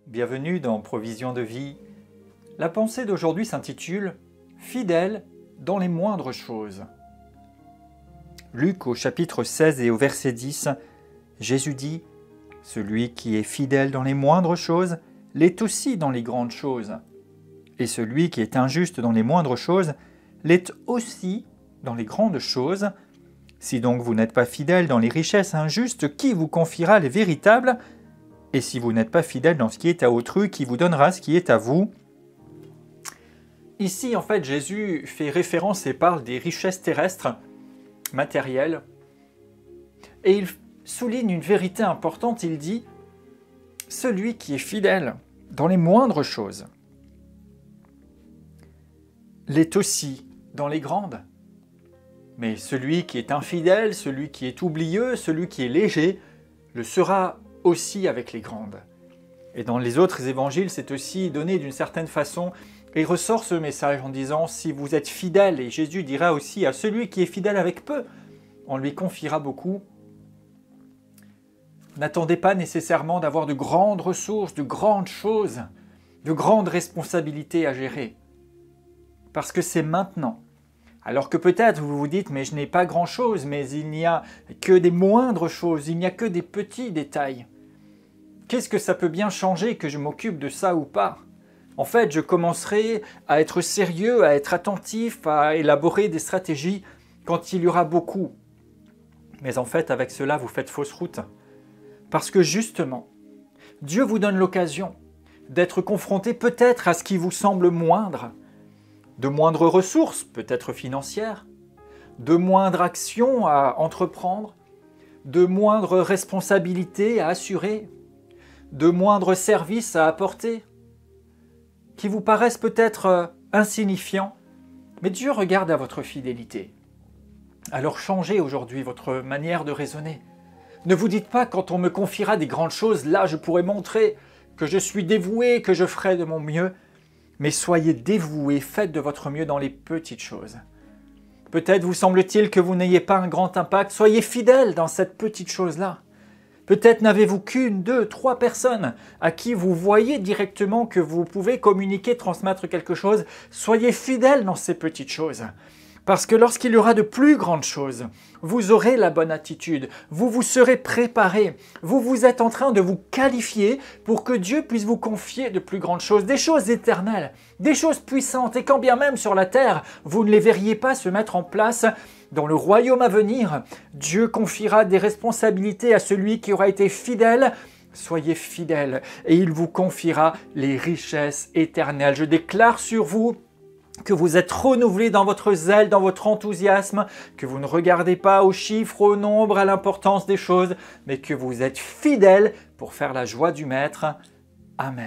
Bienvenue dans Provision de vie. La pensée d'aujourd'hui s'intitule « Fidèle dans les moindres choses ». Luc au chapitre 16 et au verset 10, Jésus dit « Celui qui est fidèle dans les moindres choses l'est aussi dans les grandes choses. Et celui qui est injuste dans les moindres choses l'est aussi dans les grandes choses. Si donc vous n'êtes pas fidèle dans les richesses injustes, qui vous confiera les véritables ? Et si vous n'êtes pas fidèle dans ce qui est à autrui, qui vous donnera ce qui est à vous ?» Ici, en fait, Jésus fait référence et parle des richesses terrestres, matérielles. Et il souligne une vérité importante, il dit « Celui qui est fidèle dans les moindres choses l'est aussi dans les grandes. Mais celui qui est infidèle, celui qui est oublieux, celui qui est léger, le sera aussi avec les grandes. » Et dans les autres évangiles, c'est aussi donné d'une certaine façon, et il ressort ce message en disant « Si vous êtes fidèle », et Jésus dira aussi « À celui qui est fidèle avec peu, on lui confiera beaucoup ». N'attendez pas nécessairement d'avoir de grandes ressources, de grandes choses, de grandes responsabilités à gérer. Parce que c'est maintenant. Alors que peut-être vous vous dites « Mais je n'ai pas grand-chose, mais il n'y a que des moindres choses, il n'y a que des petits détails. » Qu'est-ce que ça peut bien changer que je m'occupe de ça ou pas ? En fait, je commencerai à être sérieux, à être attentif, à élaborer des stratégies quand il y aura beaucoup. Mais en fait, avec cela, vous faites fausse route. Parce que justement, Dieu vous donne l'occasion d'être confronté peut-être à ce qui vous semble moindre, de moindres ressources, peut-être financières, de moindres actions à entreprendre, de moindres responsabilités à assurer, de moindres services à apporter, qui vous paraissent peut-être insignifiants, mais Dieu regarde à votre fidélité. Alors changez aujourd'hui votre manière de raisonner. Ne vous dites pas, quand on me confiera des grandes choses, là je pourrai montrer que je suis dévoué, que je ferai de mon mieux, mais soyez dévoués, faites de votre mieux dans les petites choses. Peut-être vous semble-t-il que vous n'ayez pas un grand impact, soyez fidèles dans cette petite chose-là. Peut-être n'avez-vous qu'une, deux, trois personnes à qui vous voyez directement que vous pouvez communiquer, transmettre quelque chose. Soyez fidèles dans ces petites choses. Parce que lorsqu'il y aura de plus grandes choses, vous aurez la bonne attitude, vous vous serez préparé, vous êtes en train de vous qualifier pour que Dieu puisse vous confier de plus grandes choses, des choses éternelles, des choses puissantes. Et quand bien même sur la terre, vous ne les verriez pas se mettre en place, dans le royaume à venir, Dieu confiera des responsabilités à celui qui aura été fidèle. Soyez fidèles et il vous confiera les richesses éternelles. Je déclare sur vous que vous êtes renouvelés dans votre zèle, dans votre enthousiasme, que vous ne regardez pas aux chiffres, au nombre, à l'importance des choses, mais que vous êtes fidèles pour faire la joie du Maître. Amen.